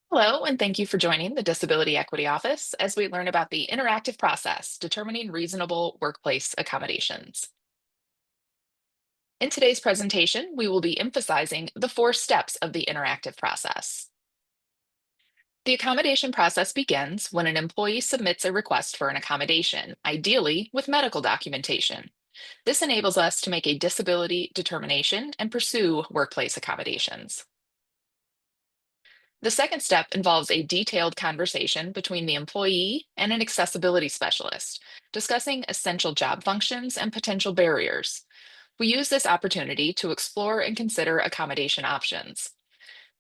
Hello, and thank you for joining the Disability Equity Office as we learn about the interactive process determining reasonable workplace accommodations. In today's presentation, we will be emphasizing the four steps of the interactive process. The accommodation process begins when an employee submits a request for an accommodation, ideally with medical documentation. This enables us to make a disability determination and pursue workplace accommodations. The second step involves a detailed conversation between the employee and an accessibility specialist, discussing essential job functions and potential barriers. We use this opportunity to explore and consider accommodation options.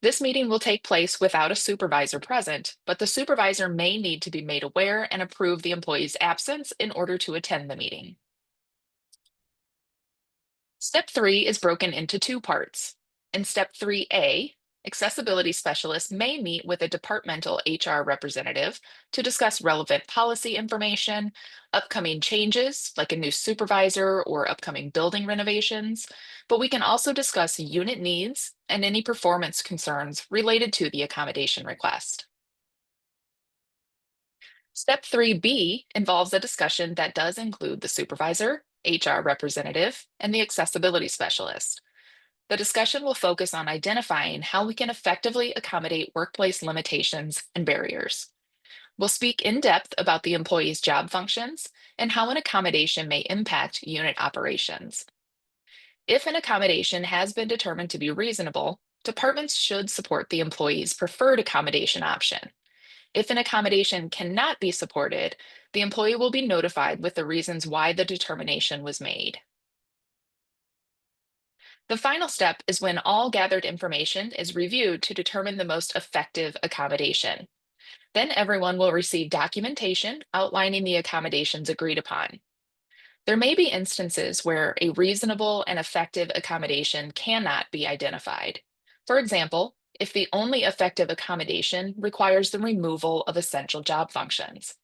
This meeting will take place without a supervisor present, but the supervisor may need to be made aware and approve the employee's absence in order to attend the meeting. Step 3 is broken into two parts. In Step 3A, accessibility specialists may meet with a departmental HR representative to discuss relevant policy information, upcoming changes like a new supervisor or upcoming building renovations, but we can also discuss unit needs and any performance concerns related to the accommodation request. Step 3B involves a discussion that does include the supervisor, HR representative, and the accessibility specialist. The discussion will focus on identifying how we can effectively accommodate workplace limitations and barriers. We'll speak in depth about the employee's job functions and how an accommodation may impact unit operations. If an accommodation has been determined to be reasonable, departments should support the employee's preferred accommodation option. If an accommodation cannot be supported, the employee will be notified with the reasons why the determination was made. The final step is when all gathered information is reviewed to determine the most effective accommodation. Then everyone will receive documentation outlining the accommodations agreed upon. There may be instances where a reasonable and effective accommodation cannot be identified. For example, if the only effective accommodation requires the removal of essential job functions.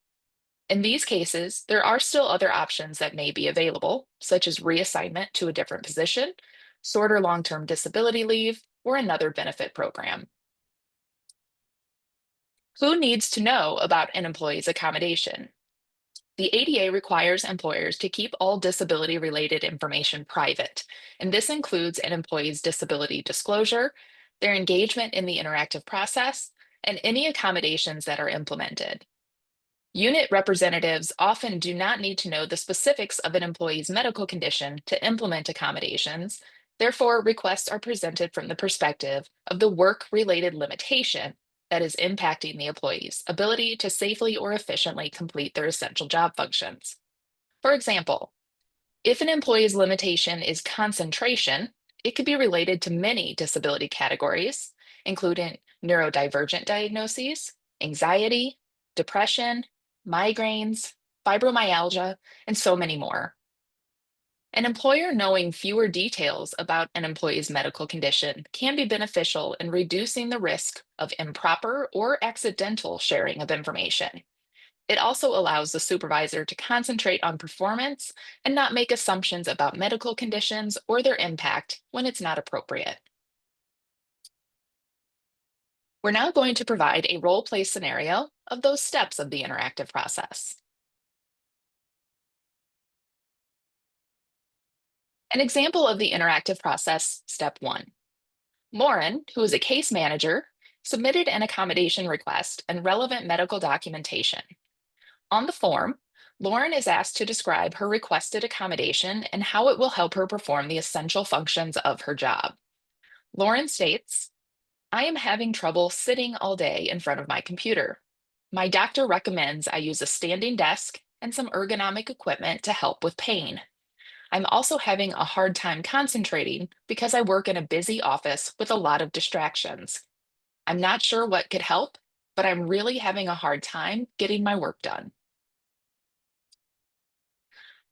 In these cases, there are still other options that may be available, such as reassignment to a different position, shorter long-term disability leave, or another benefit program. Who needs to know about an employee's accommodation? The ADA requires employers to keep all disability-related information private, and this includes an employee's disability disclosure, their engagement in the interactive process, and any accommodations that are implemented. Unit representatives often do not need to know the specifics of an employee's medical condition to implement accommodations. Therefore, requests are presented from the perspective of the work-related limitation that is impacting the employee's ability to safely or efficiently complete their essential job functions. For example, if an employee's limitation is concentration, it could be related to many disability categories, including neurodivergent diagnoses, anxiety, depression, migraines, fibromyalgia, and so many more. An employer knowing fewer details about an employee's medical condition can be beneficial in reducing the risk of improper or accidental sharing of information. It also allows the supervisor to concentrate on performance and not make assumptions about medical conditions or their impact when it's not appropriate. We're now going to provide a role play scenario of those steps of the interactive process. An example of the interactive process, step 1. Lauren, who is a case manager, submitted an accommodation request and relevant medical documentation. On the form, Lauren is asked to describe her requested accommodation and how it will help her perform the essential functions of her job. Lauren states, I am having trouble sitting all day in front of my computer. My doctor recommends I use a standing desk and some ergonomic equipment to help with pain. I'm also having a hard time concentrating because I work in a busy office with a lot of distractions. I'm not sure what could help, but I'm really having a hard time getting my work done.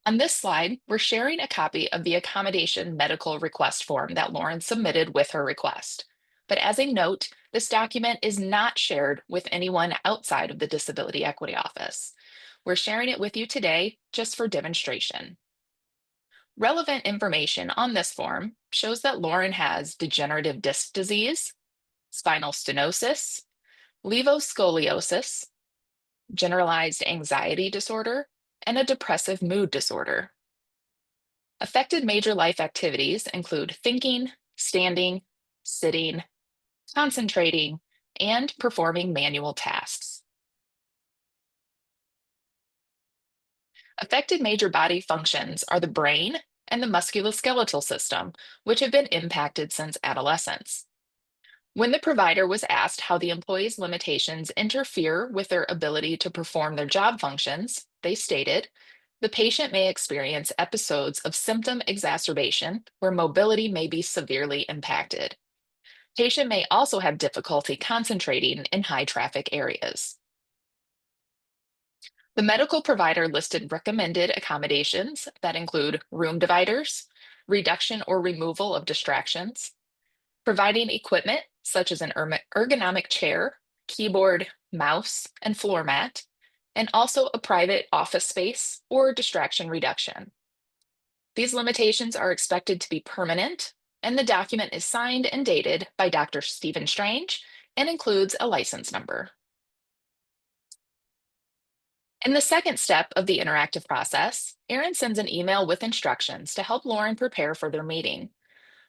On this slide, we're sharing a copy of the accommodation medical request form that Lauren submitted with her request. But as a note, this document is not shared with anyone outside of the Disability Equity Office. We're sharing it with you today just for demonstration. Relevant information on this form shows that Lauren has degenerative disc disease, spinal stenosis, levoscoliosis, generalized anxiety disorder, and a depressive mood disorder. Affected major life activities include thinking, standing, sitting, concentrating, and performing manual tasks. Affected major body functions are the brain and the musculoskeletal system, which have been impacted since adolescence. When the provider was asked how the employee's limitations interfere with their ability to perform their job functions, they stated, the patient may experience episodes of symptom exacerbation where mobility may be severely impacted. Patient may also have difficulty concentrating in high traffic areas. The medical provider listed recommended accommodations that include room dividers, reduction or removal of distractions, providing equipment such as an ergonomic chair, keyboard, mouse, and floor mat, and also a private office space or distraction reduction. These limitations are expected to be permanent, and the document is signed and dated by Dr. Stephen Strange and includes a license number. In the second step of the interactive process, Erin sends an email with instructions to help Lauren prepare for their meeting.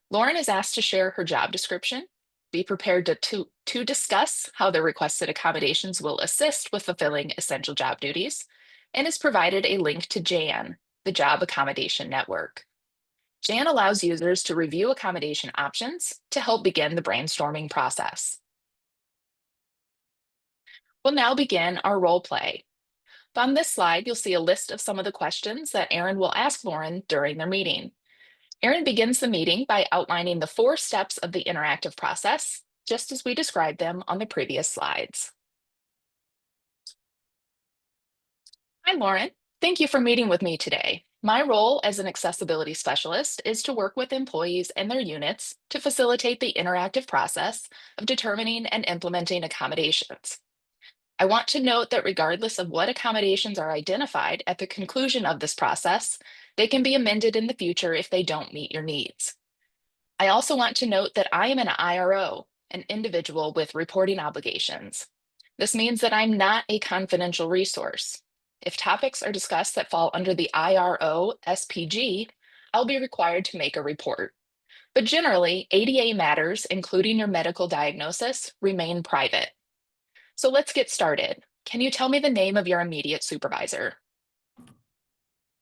Lauren is asked to share her job description, be prepared to discuss how the requested accommodations will assist with fulfilling essential job duties, and is provided a link to JAN, the Job Accommodation Network. JAN allows users to review accommodation options to help begin the brainstorming process. We'll now begin our role play. On this slide, you'll see a list of some of the questions that Erin will ask Lauren during their meeting. Erin begins the meeting by outlining the 4 steps of the interactive process, just as we described them on the previous slides. Hi, Lauren. Thank you for meeting with me today. My role as an accessibility specialist is to work with employees and their units to facilitate the interactive process of determining and implementing accommodations. I want to note that regardless of what accommodations are identified at the conclusion of this process, they can be amended in the future if they don't meet your needs. I also want to note that I am an IRO, an individual with reporting obligations. This means that I'm not a confidential resource. If topics are discussed that fall under the IRO SPG, I'll be required to make a report. But generally, ADA matters, including your medical diagnosis, remain private. So let's get started. Can you tell me the name of your immediate supervisor?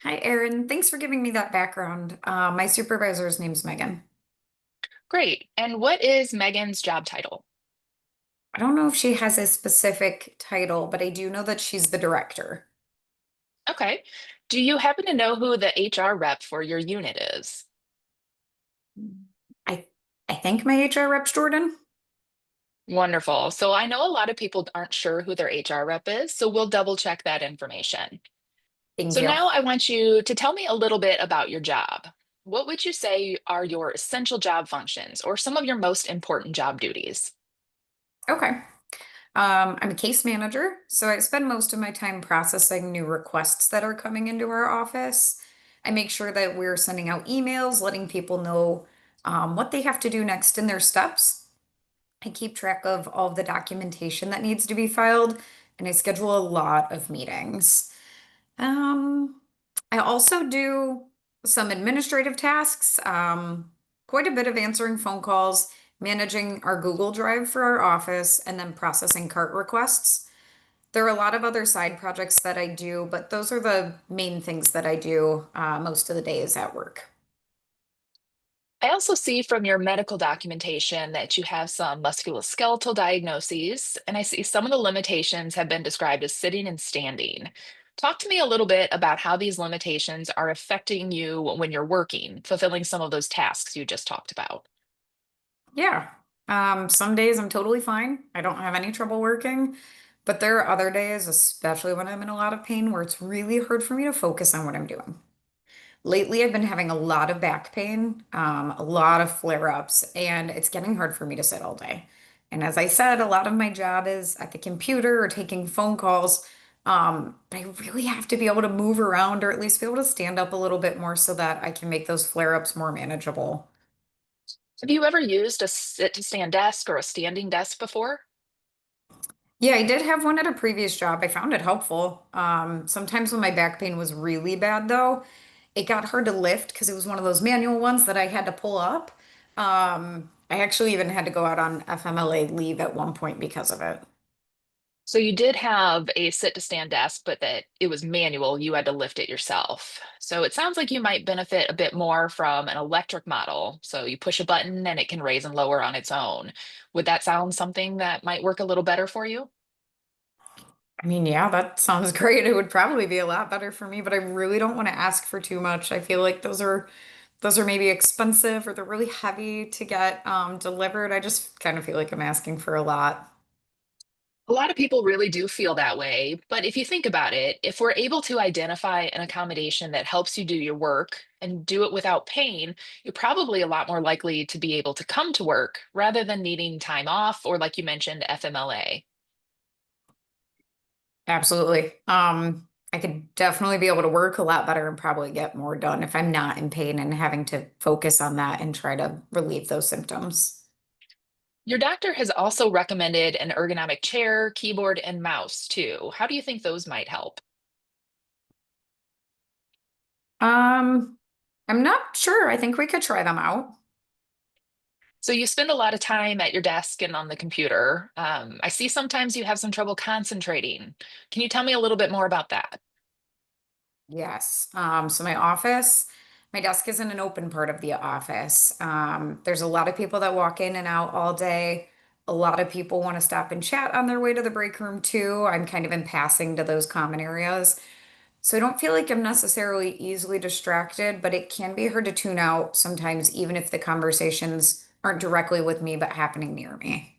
Hi, Erin. Thanks for giving me that background. My supervisor's name's Megan. Great. And what is Megan's job title? I don't know if she has a specific title, but I do know that she's the director. Okay. Do you happen to know who the HR rep for your unit is? I I think my HR rep's Jordan. Wonderful. So I know a lot of people aren't sure who their HR rep is, so we'll double check that information. Thank So you. now I want you to tell me a little bit about your job. What would you say are your essential job functions or some of your most important job duties? Okay. I'm a case manager, so I spend most of my time processing new requests that are coming into our office. I make sure that we're sending out emails, letting people know what they have to do next in their steps. I keep track of all of the documentation that needs to be filed, and I schedule a lot of meetings. Um, I also do some administrative tasks, quite a bit of answering phone calls, managing our Google Drive for our office, and then processing cart requests. There are a lot of other side projects that I do, but those are the main things that I do most of the days at work. I also see from your medical documentation that you have some musculoskeletal diagnoses, and I see some of the limitations have been described as sitting and standing. Talk to me a little bit about how these limitations are affecting you when you're working, fulfilling some of those tasks you just talked about. Yeah. Some days I'm totally fine. I don't have any trouble working. But there are other days, especially when I'm in a lot of pain, where it's really hard for me to focus on what I'm doing. Lately, I've been having a lot of back pain, a lot of flare-ups, and it's getting hard for me to sit all day. And as I said, a lot of my job is at the computer or taking phone calls. But I really have to be able to move around or at least be able to stand up a little bit more so that I can make those flare-ups more manageable. Have you ever used a sit to stand desk or a standing desk before? Yeah, I did have one at a previous job. I found it helpful. Sometimes when my back pain was really bad, though, it got hard to lift because it was one of those manual ones that I had to pull up. I actually even had to go out on FMLA leave at one point because of it. So you did have a sit to stand desk, but that it was manual, you had to lift it yourself. So it sounds like you might benefit a bit more from an electric model. So you push a button and it can raise and lower on its own. Would that sound something that might work a little better for you? I mean, yeah, that sounds great. It would probably be a lot better for me, but I really don't want to ask for too much. I feel like those are maybe expensive or they're really heavy to get delivered. I just kind of feel like I'm asking for a lot. A lot of people really do feel that way, but if you think about it, if we're able to identify an accommodation that helps you do your work and do it without pain, you're probably a lot more likely to be able to come to work rather than needing time off or, like you mentioned, FMLA. Absolutely. I could definitely be able to work a lot better and probably get more done if I'm not in pain and having to focus on that and try to relieve those symptoms. Your doctor has also recommended an ergonomic chair, keyboard, and mouse too. How do you think those might help? Um, I'm not sure. I think we could try them out. So you spend a lot of time at your desk and on the computer. I see sometimes you have some trouble concentrating. Can you tell me a little bit more about that? Yes. So my desk is in an open part of the office. There's a lot of people that walk in and out all day. A lot of people want to stop and chat on their way to the break room too. I'm kind of in passing to those common areas. So I don't feel like I'm necessarily easily distracted, but it can be hard to tune out sometimes, even if the conversations aren't directly with me, but happening near me.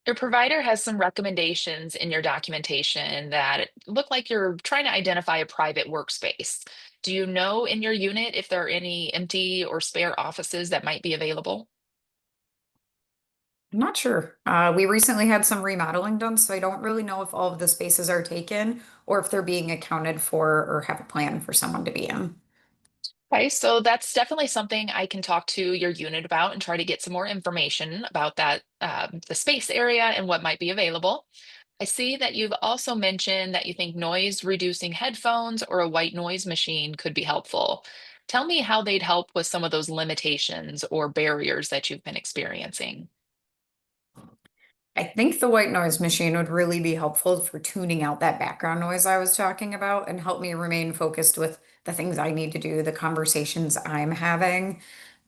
Your provider has some recommendations in your documentation that look like you're trying to identify a private workspace. Do you know in your unit if there are any empty or spare offices that might be available? I'm not sure. We recently had some remodeling done, so I don't really know if all of the spaces are taken or if they're being accounted for or have a plan for someone to be in. Okay, so that's definitely something I can talk to your unit about and try to get some more information about that, the space area and what might be available. I see that you've also mentioned that you think noise reducing headphones or a white noise machine could be helpful. Tell me how they'd help with some of those limitations or barriers that you've been experiencing. I think the white noise machine would really be helpful for tuning out that background noise I was talking about and help me remain focused with the things I need to do, the conversations I'm having.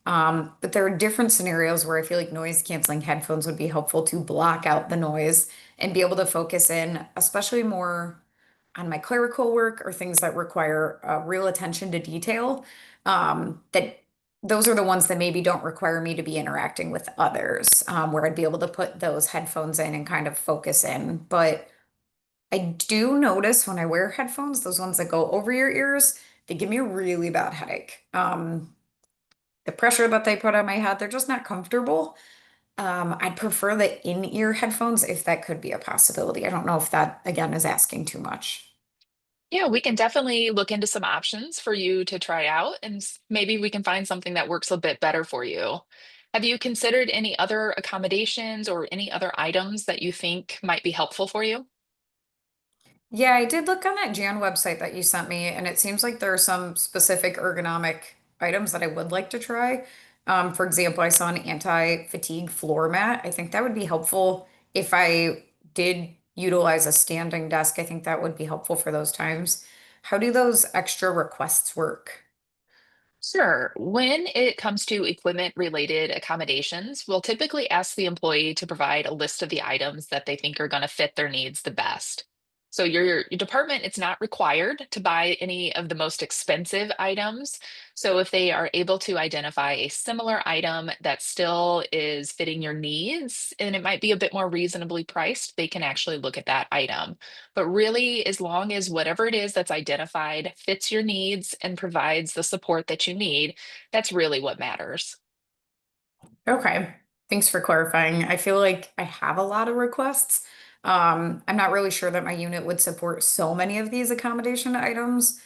But there are different scenarios where I feel like noise canceling headphones would be helpful to block out the noise and be able to focus in, especially more on my clerical work or things that require real attention to detail. That those are the ones that maybe don't require me to be interacting with others, where I'd be able to put those headphones in and kind of focus in. But I do notice when I wear headphones, those ones that go over your ears, they give me a really bad headache. The pressure that they put on my head, they're just not comfortable. I'd prefer the in-ear headphones if that could be a possibility. I don't know if that, again, is asking too much. Yeah, we can definitely look into some options for you to try out, and maybe we can find something that works a bit better for you. Have you considered any other accommodations or any other items that you think might be helpful for you? Yeah, I did look on that Jan website that you sent me, and it seems like there are some specific ergonomic items that I would like to try. For example, I saw an anti-fatigue floor mat. I think that would be helpful if I did utilize a standing desk. I think that would be helpful for those times. How do those extra requests work? Sure. When it comes to equipment related accommodations, we'll typically ask the employee to provide a list of the items that they think are going to fit their needs the best. So your department, it's not required to buy any of the most expensive items. So if they are able to identify a similar item that still is fitting your needs and it might be a bit more reasonably priced, they can actually look at that item. But really, as long as whatever it is that's identified fits your needs and provides the support that you need, that's really what matters. Okay. Thanks for clarifying. I feel like I have a lot of requests. I'm not really sure that my unit would support so many of these accommodation items.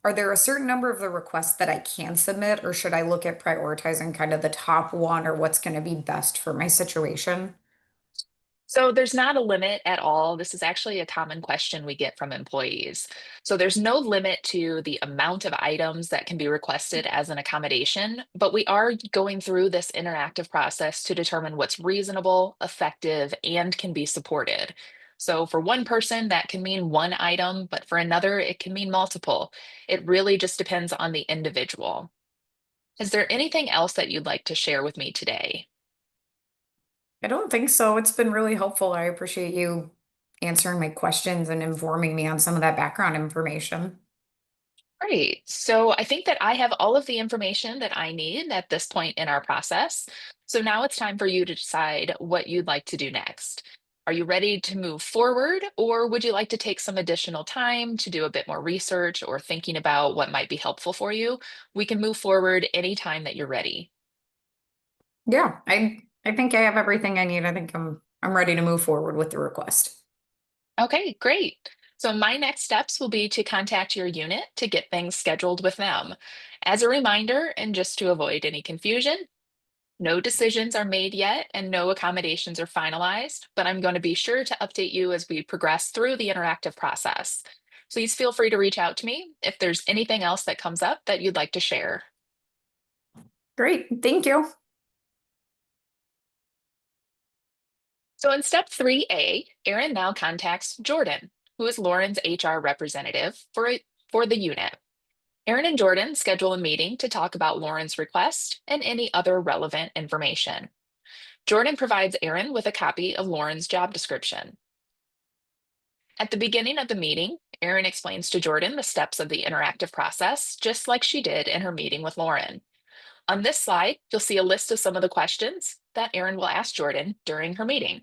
Are there a certain number of the requests that I can submit, or should I look at prioritizing kind of the top one or what's going to be best for my situation? So there's not a limit at all. This is actually a common question we get from employees. So there's no limit to the amount of items that can be requested as an accommodation, but we are going through this interactive process to determine what's reasonable, effective, and can be supported. So for one person, that can mean one item, but for another, it can mean multiple. It really just depends on the individual. Is there anything else that you'd like to share with me today? I don't think so. It's been really helpful. I appreciate you answering my questions and informing me on some of that background information. Great. So I think that I have all of the information that I need at this point in our process. So now it's time for you to decide what you'd like to do next. Are you ready to move forward, or would you like to take some additional time to do a bit more research or thinking about what might be helpful for you? We can move forward anytime that you're ready. Yeah, I think I have everything I need. I think I'm ready to move forward with the request. Okay, great. So my next steps will be to contact your unit to get things scheduled with them. As a reminder, and just to avoid any confusion, no decisions are made yet and no accommodations are finalized, but I'm going to be sure to update you as we progress through the interactive process. Please feel free to reach out to me if there's anything else that comes up that you'd like to share. Great. Thank you. So in step 3A, Erin now contacts Jordan, who is Lauren's HR representative for the unit. Erin and Jordan schedule a meeting to talk about Lauren's request and any other relevant information. Jordan provides Erin with a copy of Lauren's job description. At the beginning of the meeting, Erin explains to Jordan the steps of the interactive process, just like she did in her meeting with Lauren. On this slide, you'll see a list of some of the questions that Erin will ask Jordan during her meeting.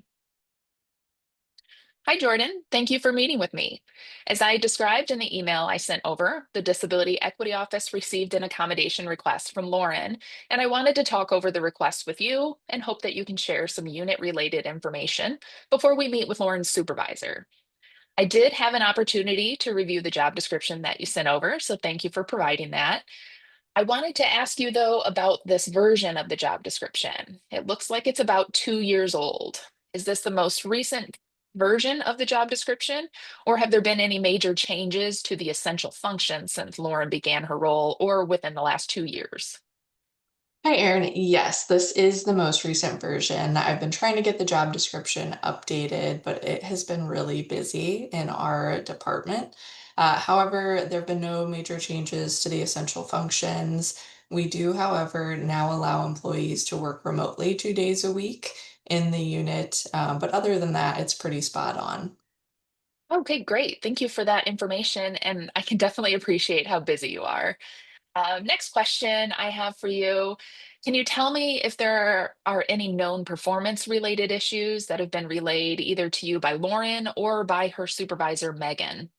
Hi, Jordan. Thank you for meeting with me. As I described in the email I sent over, the Disability Equity Office received an accommodation request from Lauren, and I wanted to talk over the request with you and hope that you can share some unit related information before we meet with Lauren's supervisor. I did have an opportunity to review the job description that you sent over, so thank you for providing that. I wanted to ask you though about this version of the job description. It looks like it's about 2 years old. Is this the most recent version of the job description, or have there been any major changes to the essential functions since Lauren began her role or within the last 2 years? Hi, Erin. Yes, this is the most recent version. I've been trying to get the job description updated, but it has been really busy in our department. However, there have been no major changes to the essential functions. We do, however, now allow employees to work remotely 2 days a week in the unit. But other than that, it's pretty spot on. Okay, great. Thank you for that information, and I can definitely appreciate how busy you are. Next question I have for you. Can you tell me if there are any known performance related issues that have been relayed either to you by Lauren or by her supervisor, Megan?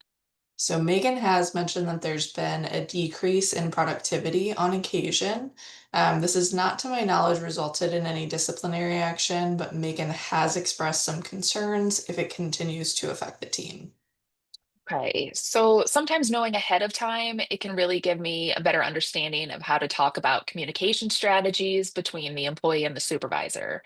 So Megan has mentioned that there's been a decrease in productivity on occasion. This has not, to my knowledge, resulted in any disciplinary action, but Megan has expressed some concerns if it continues to affect the team. Okay, so sometimes knowing ahead of time, it can really give me a better understanding of how to talk about communication strategies between the employee and the supervisor.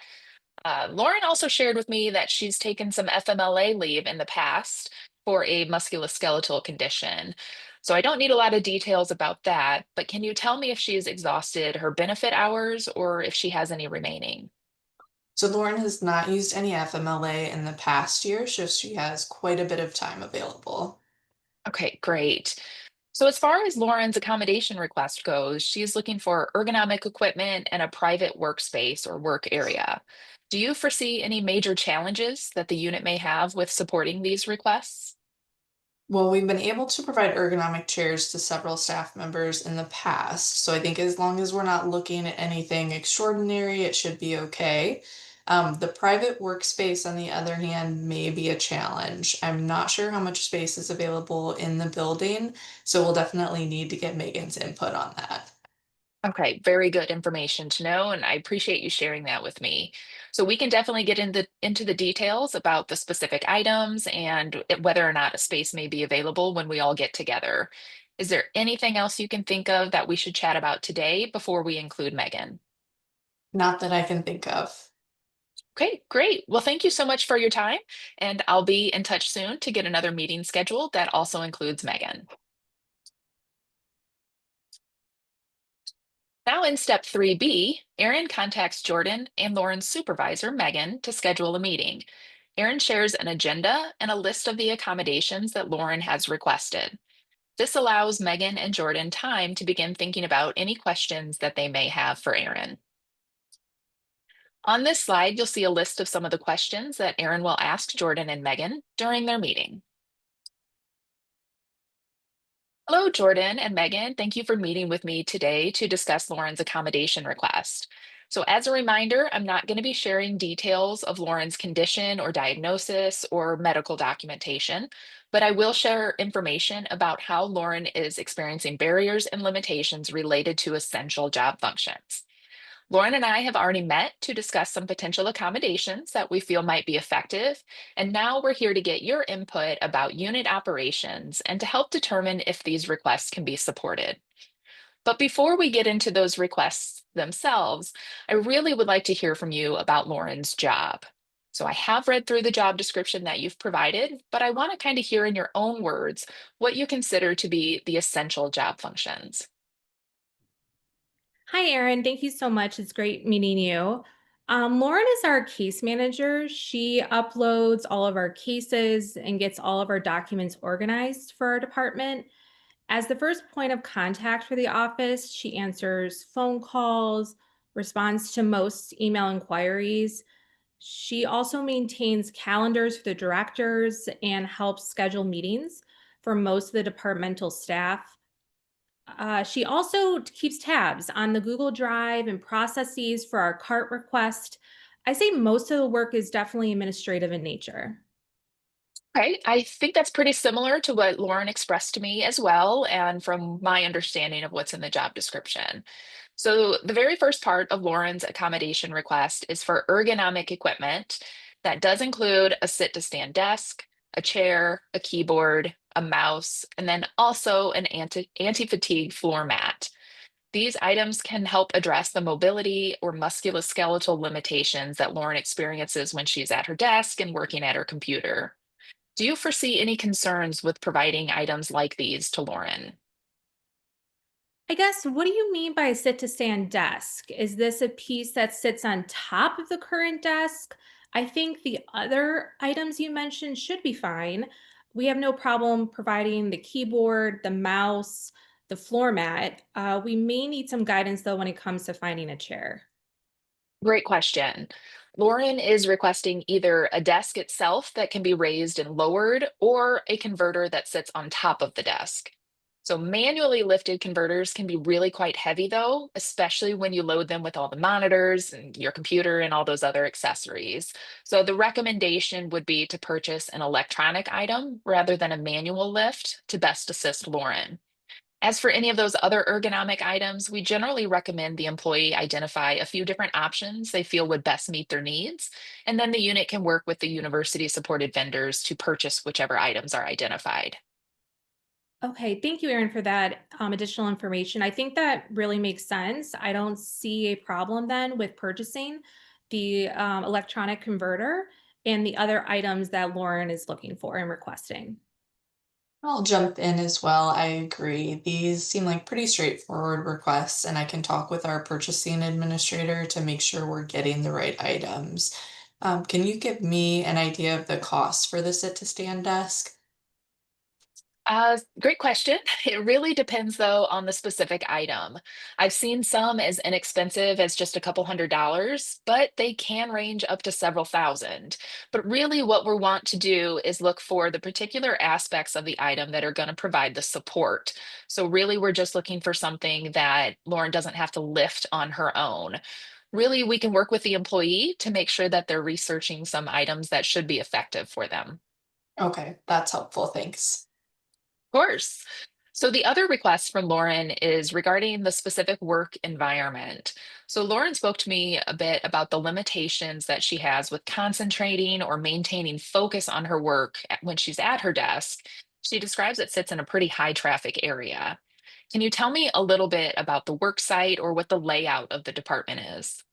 Lauren also shared with me that she's taken some FMLA leave in the past for a musculoskeletal condition. So I don't need a lot of details about that, but can you tell me if she's exhausted her benefit hours or if she has any remaining? So Lauren has not used any FMLA in the past year, so she has quite a bit of time available. Okay, great. So as far as Lauren's accommodation request goes, she's looking for ergonomic equipment and a private workspace or work area. Do you foresee any major challenges that the unit may have with supporting these requests? Well, we've been able to provide ergonomic chairs to several staff members in the past, so I think as long as we're not looking at anything extraordinary, it should be okay. The private workspace, on the other hand, may be a challenge. I'm not sure how much space is available in the building, so we'll definitely need to get Megan's input on that. Okay, very good information to know, and I appreciate you sharing that with me. So we can definitely get into the details about the specific items and whether or not a space may be available when we all get together. Is there anything else you can think of that we should chat about today before we include Megan? Not that I can think of. Okay, great. Well, thank you so much for your time, and I'll be in touch soon to get another meeting scheduled that also includes Megan. Now in step 3B, Erin contacts Jordan and Lauren's supervisor, Megan, to schedule a meeting. Erin shares an agenda and a list of the accommodations that Lauren has requested. This allows Megan and Jordan time to begin thinking about any questions that they may have for Erin. On this slide, you'll see a list of some of the questions that Erin will ask Jordan and Megan during their meeting. Hello, Jordan and Megan. Thank you for meeting with me today to discuss Lauren's accommodation request. So, as a reminder, I'm not going to be sharing details of Lauren's condition or diagnosis or medical documentation, but I will share information about how Lauren is experiencing barriers and limitations related to essential job functions. Lauren and I have already met to discuss some potential accommodations that we feel might be effective. And now we're here to get your input about unit operations and to help determine if these requests can be supported. But before we get into those requests themselves, I really would like to hear from you about Lauren's job. So I have read through the job description that you've provided, but I want to kind of hear in your own words what you consider to be the essential job functions. Hi, Erin. Thank you so much. It's great meeting you. Lauren is our case manager. She uploads all of our cases and gets all of our documents organized for our department. As the first point of contact for the office, she answers phone calls, responds to most email inquiries. She also maintains calendars for the directors and helps schedule meetings for most of the departmental staff. She also keeps tabs on the Google Drive and processes for our cart request. I say most of the work is definitely administrative in nature. Right. I think that's pretty similar to what Lauren expressed to me as well, and from my understanding of what's in the job description. So, the very first part of Lauren's accommodation request is for ergonomic equipment that does include a sit to stand desk, a chair, a keyboard, a mouse, and then also an anti fatigue floor mat. These items can help address the mobility or musculoskeletal limitations that Lauren experiences when she's at her desk and working at her computer. Do you foresee any concerns with providing items like these to Lauren? I guess, what do you mean by a sit to stand desk? Is this a piece that sits on top of the current desk? I think the other items you mentioned should be fine. We have no problem providing the keyboard, the mouse, the floor mat. We may need some guidance though when it comes to finding a chair. Great question. Lauren is requesting either a desk itself that can be raised and lowered or a converter that sits on top of the desk. So, manually lifted converters can be really quite heavy, though, especially when you load them with all the monitors and your computer and all those other accessories. So, the recommendation would be to purchase an electronic item rather than a manual lift to best assist Lauren. As for any of those other ergonomic items, we generally recommend the employee identify a few different options they feel would best meet their needs, and then the unit can work with the university supported vendors to purchase whichever items are identified. Okay, thank you, Erin, for that additional information. I think that really makes sense. I don't see a problem then with purchasing the electronic converter and the other items that Lauren is looking for and requesting. I'll jump in as well. I agree. These seem like pretty straightforward requests, and I can talk with our purchasing administrator to make sure we're getting the right items. Can you give me an idea of the cost for the sit to stand desk? Great question. It really depends, though, on the specific item. I've seen some as inexpensive as just a couple $100s, but they can range up to several thousand. But really, what we want to do is look for the particular aspects of the item that are going to provide the support. So, really, we're just looking for something that Lauren doesn't have to lift on her own. Really, we can work with the employee to make sure that they're researching some items that should be effective for them. Okay, that's helpful. Thanks. Course. So the other request from Lauren is regarding the specific work environment. So Lauren spoke to me a bit about the limitations that she has with concentrating or maintaining focus on her work when she's at her desk. She describes it sits in a pretty high traffic area. Can you tell me a little bit about the work site or what the layout of the department is?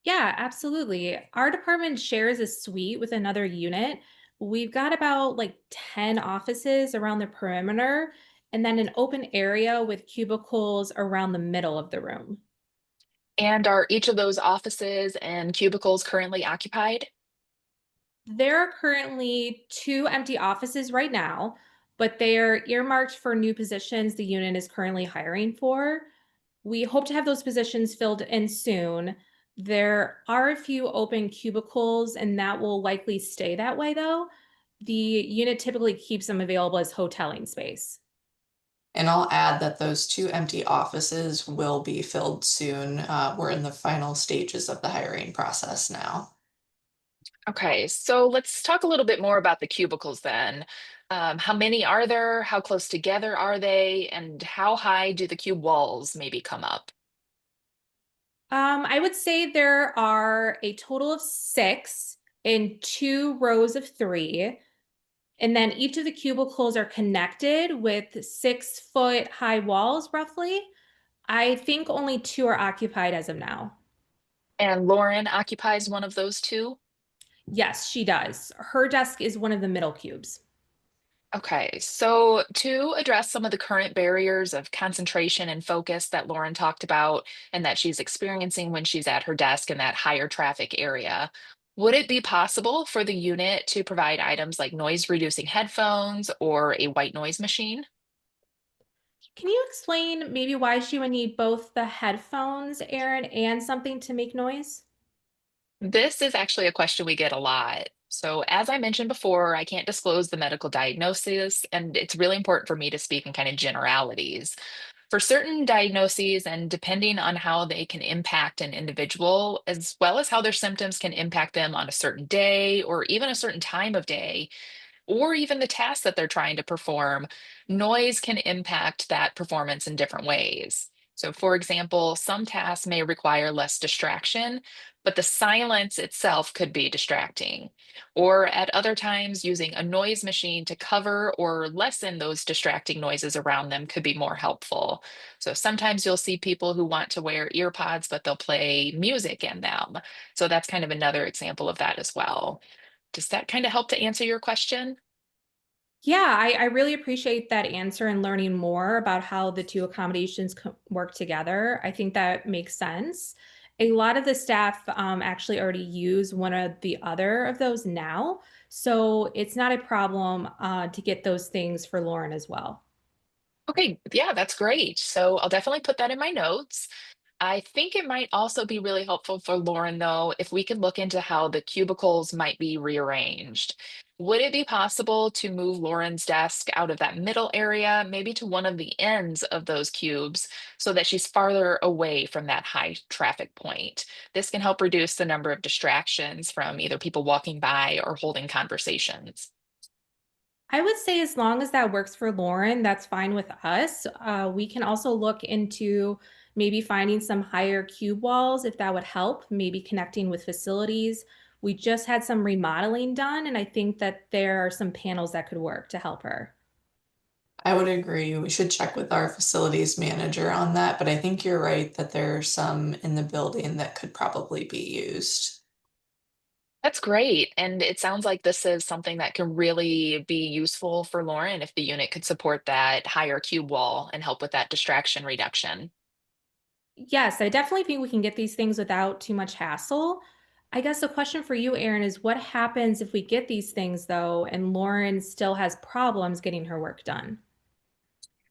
Yeah, absolutely. Our department shares a suite with another unit. We've got about like 10 offices around the perimeter and then an open area with cubicles around the middle of the room. And are each of those offices and cubicles currently occupied? There are currently two empty offices right now, but they are earmarked for new positions the unit is currently hiring for. We hope to have those positions filled in soon. There are a few open cubicles, and that will likely stay that way, though. The unit typically keeps them available as hoteling space. And I'll add that those two empty offices will be filled soon. We're in the final stages of the hiring process now. Okay, so let's talk a little bit more about the cubicles then. How many are there? How close together are they? And how high do the cube walls maybe come up? I would say there are a total of six in two rows of three. And then each of the cubicles are connected with 6 foot high walls, roughly. I think only two are occupied as of now. And Lauren occupies one of those two? Yes, she does. Her desk is one of the middle cubes. Okay, so to address some of the current barriers of concentration and focus that Lauren talked about and that she's experiencing when she's at her desk in that higher traffic area, would it be possible for the unit to provide items like noise reducing headphones or a white noise machine? Can you explain maybe why she would need both the headphones, Aaron, and something to make noise? This is actually a question we get a lot. So, as I mentioned before, I can't disclose the medical diagnosis, and it's really important for me to speak in kind of generalities. For certain diagnoses, and depending on how they can impact an individual, as well as how their symptoms can impact them on a certain day or even a certain time of day, or even the task that they're trying to perform, noise can impact that performance in different ways. So, for example, some tasks may require less distraction, but the silence itself could be distracting. Or at other times, using a noise machine to cover or lessen those distracting noises around them could be more helpful. So, sometimes you'll see people who want to wear ear pods, but they'll play music in them. So, that's kind of another example of that as well. Does that kind of help to answer your question? Yeah, I really appreciate that answer and learning more about how the two accommodations work together. I think that makes sense. A lot of the staff actually already use one or the other of those now. So it's not a problem to get those things for Lauren as well. Okay, yeah, that's great. So I'll definitely put that in my notes. I think it might also be really helpful for Lauren, though, if we could look into how the cubicles might be rearranged. Would it be possible to move Lauren's desk out of that middle area, maybe to one of the ends of those cubes, so that she's farther away from that high traffic point? This can help reduce the number of distractions from either people walking by or holding conversations. I would say as long as that works for Lauren, that's fine with us. We can also look into maybe finding some higher cube walls if that would help, maybe connecting with facilities. We just had some remodeling done, and I think that there are some panels that could work to help her. I would agree. We should check with our facilities manager on that, but I think you're right that there are some in the building that could probably be used. That's great. And it sounds like this is something that can really be useful for Lauren if the unit could support that higher cube wall and help with that distraction reduction. Yes, I definitely think we can get these things without too much hassle. I guess the question for you, Erin, is what happens if we get these things though, and Lauren still has problems getting her work done?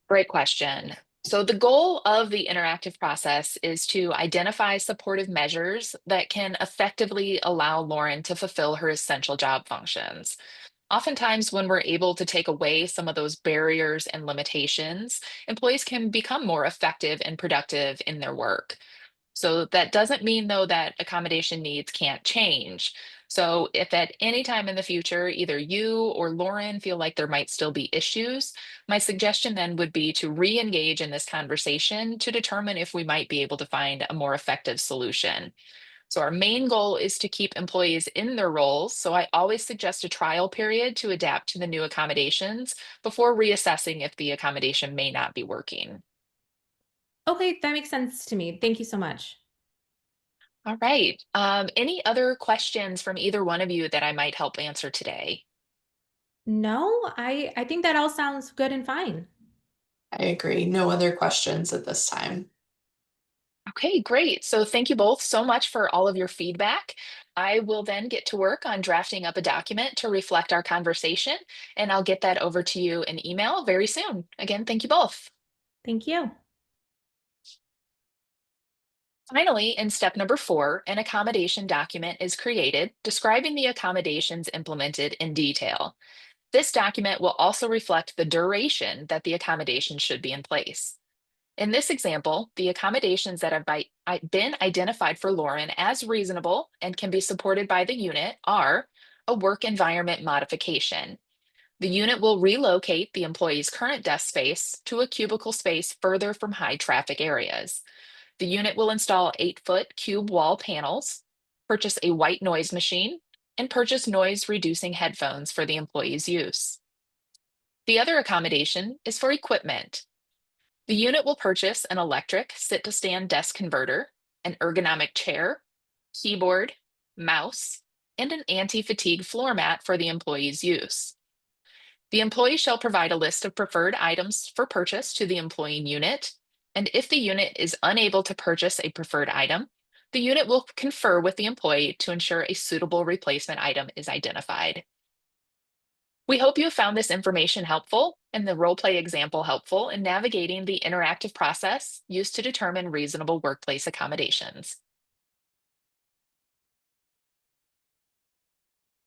Great question. So, the goal of the interactive process is to identify supportive measures that can effectively allow Lauren to fulfill her essential job functions. Oftentimes, when we're able to take away some of those barriers and limitations, employees can become more effective and productive in their work. So that doesn't mean, though, that accommodation needs can't change. So if at any time in the future, either you or Lauren feel like there might still be issues, my suggestion then would be to re engage in this conversation to determine if we might be able to find a more effective solution. So our main goal is to keep employees in their roles. So I always suggest a trial period to adapt to the new accommodations before reassessing if the accommodation may not be working. Okay, that makes sense to me. Thank you so much. All right. Any other questions from either one of you that I might help answer today? No, I think that all sounds good and fine. I agree. No other questions at this time. Okay, great. So thank you both so much for all of your feedback. I will then get to work on drafting up a document to reflect our conversation, and I'll get that over to you in email very soon. Again, thank you both. Thank you. Finally, in step number 4, an accommodation document is created describing the accommodations implemented in detail. This document will also reflect the duration that the accommodation should be in place. In this example, the accommodations that have been identified for Lauren as reasonable and can be supported by the unit are a work environment modification. The unit will relocate the employee's current desk space to a cubicle space further from high traffic areas. The unit will install 8-foot cube wall panels, purchase a white noise machine, and purchase noise reducing headphones for the employee's use. The other accommodation is for equipment. The unit will purchase an electric sit-to-stand desk converter, an ergonomic chair, keyboard, mouse, and an anti-fatigue floor mat for the employee's use. The employee shall provide a list of preferred items for purchase to the employing unit, and if the unit is unable to purchase a preferred item, the unit will confer with the employee to ensure a suitable replacement item is identified. We hope you found this information helpful and the role play example helpful in navigating the interactive process used to determine reasonable workplace accommodations.